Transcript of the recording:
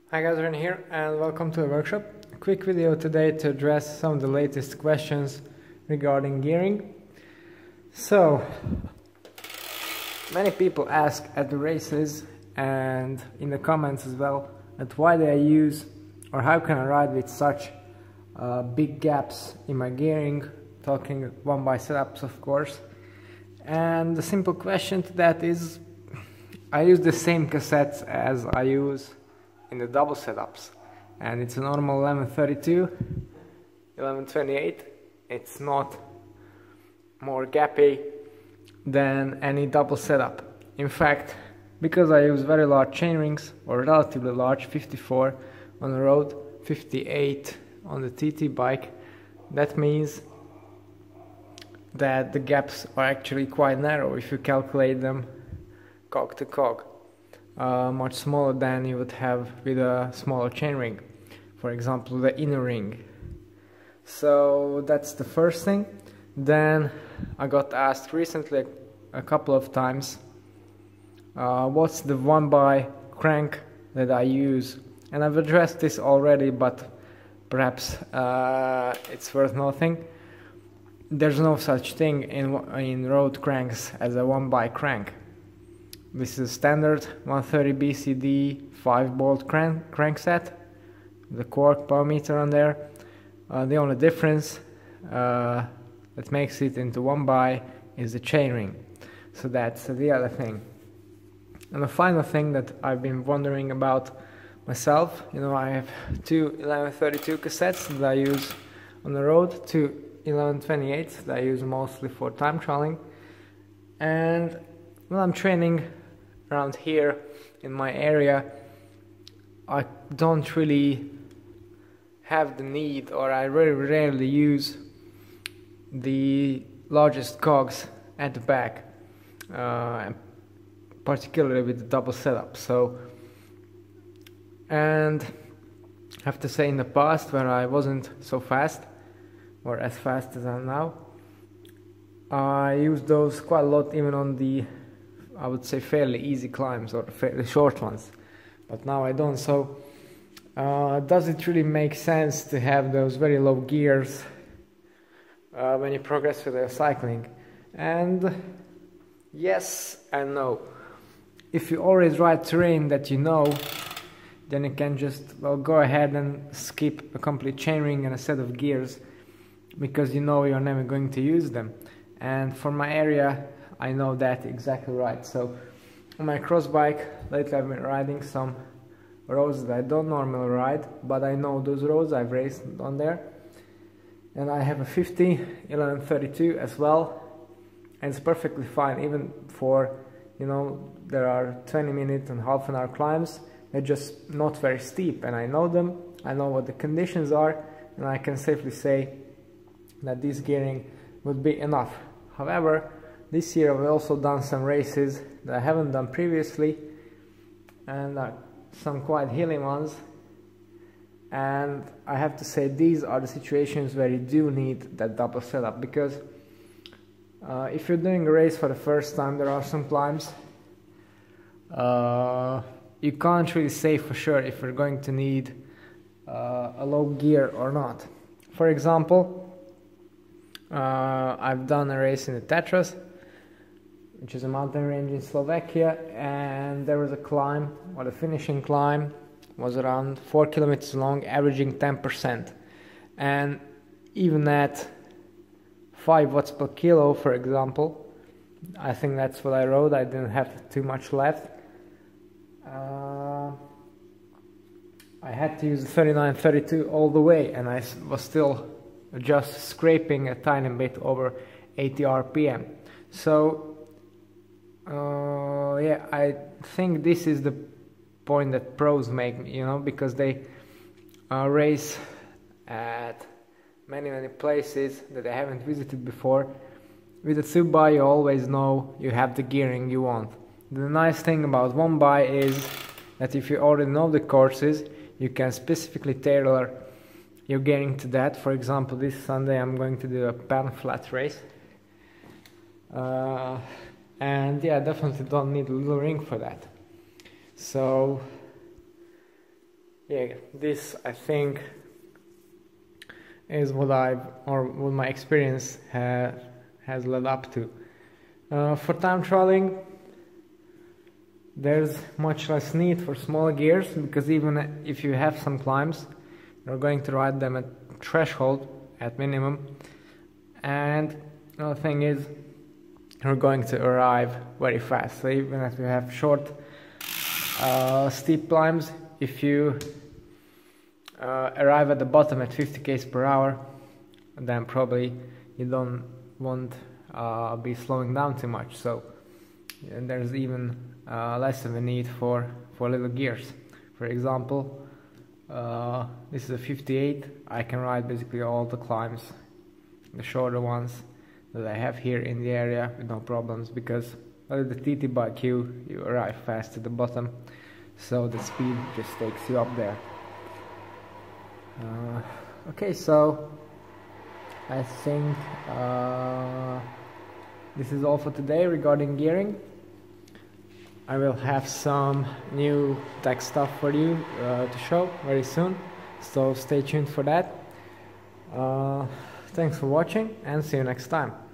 Hi guys, Ren here and welcome to the workshop. A quick video today to address some of the latest questions regarding gearing. So, many people ask at the races and in the comments as well that why do I use or how can I ride with such big gaps in my gearing, talking one by setups of course. And the simple question to that is I use the same cassettes as I use in the double setups, and it's a normal 1132, 1128. It's not more gappy than any double setup. In fact, because I use very large chainrings, or relatively large, 54 on the road, 58 on the TT bike, that means that the gaps are actually quite narrow if you calculate them cog to cog. Much smaller than you would have with a smaller chainring, for example the inner ring. So that's the first thing. Then I got asked recently a couple of times what's the 1x crank that I use, and I've addressed this already, but perhaps it's worth noting. There's no such thing in road cranks as a 1x crank. This is a standard 130 BCD 5-bolt crankset, the Quarq power meter on there. The only difference that makes it into 1x is the chainring. So that's the other thing. And the final thing that I've been wondering about myself, I have two 1132 cassettes that I use on the road, two 1128s that I use mostly for time trialing, and when I'm training around here in my area, I don't really have the need, or I very rarely use the largest cogs at the back, particularly with the double setup. So, and I have to say, in the past where I wasn't so fast or as fast as I am now, I used those quite a lot, even on the, I would say, fairly easy climbs or fairly short ones, but now I don't. So does it really make sense to have those very low gears when you progress with your cycling? And yes and no. If you always ride terrain that you know, then you can just go ahead and skip a complete chainring and a set of gears, because you know you're never going to use them. And for my area, I know that exactly right. So on my cross bike, lately I've been riding some roads that I don't normally ride, but I know those roads, I've raced on there. And I have a 50 1132 as well, and it's perfectly fine, even for, there are 20-minute and half an hour climbs. They're just not very steep, and I know them, I know what the conditions are, and I can safely say that this gearing would be enough. However, this year I've also done some races that I haven't done previously, and some quite hilly ones, and I have to say these are the situations where you do need that double setup, because if you're doing a race for the first time, there are some climbs you can't really say for sure if you're going to need a low gear or not. For example, I've done a race in the Tatras, which is a mountain range in Slovakia, and there was a climb, or the finishing climb was around 4 kilometers long, averaging 10%. And even at 5 watts per kilo, for example, I think that's what I rode, I didn't have too much left. I had to use the 3932 all the way, and I was still just scraping a tiny bit over 80 RPM. So yeah, I think this is the point that pros make, because they race at many places that they haven't visited before. With a 2x you always know you have the gearing you want. The nice thing about 1x is that if you already know the courses, you can specifically tailor your gearing to that. For example, this Sunday I'm going to do a pan flat race. And yeah, definitely don't need a little ring for that. So yeah, this I think is what my experience has led up to. For time trialing, there's much less need for smaller gears, because even if you have some climbs, you're going to ride them at threshold at minimum, and another thing is you're going to arrive very fast. So even if you have short steep climbs, if you arrive at the bottom at 50 km per hour, then probably you won't be slowing down too much. So there's even less of a need for little gears. For example, this is a 58. I can ride basically all the climbs, the shorter ones that I have here in the area with no problems, because with the TT bike you arrive fast at the bottom, so the speed just takes you up there. Okay, so I think this is all for today regarding gearing. I will have some new tech stuff for you to show very soon, so stay tuned for that. Thanks for watching, and see you next time.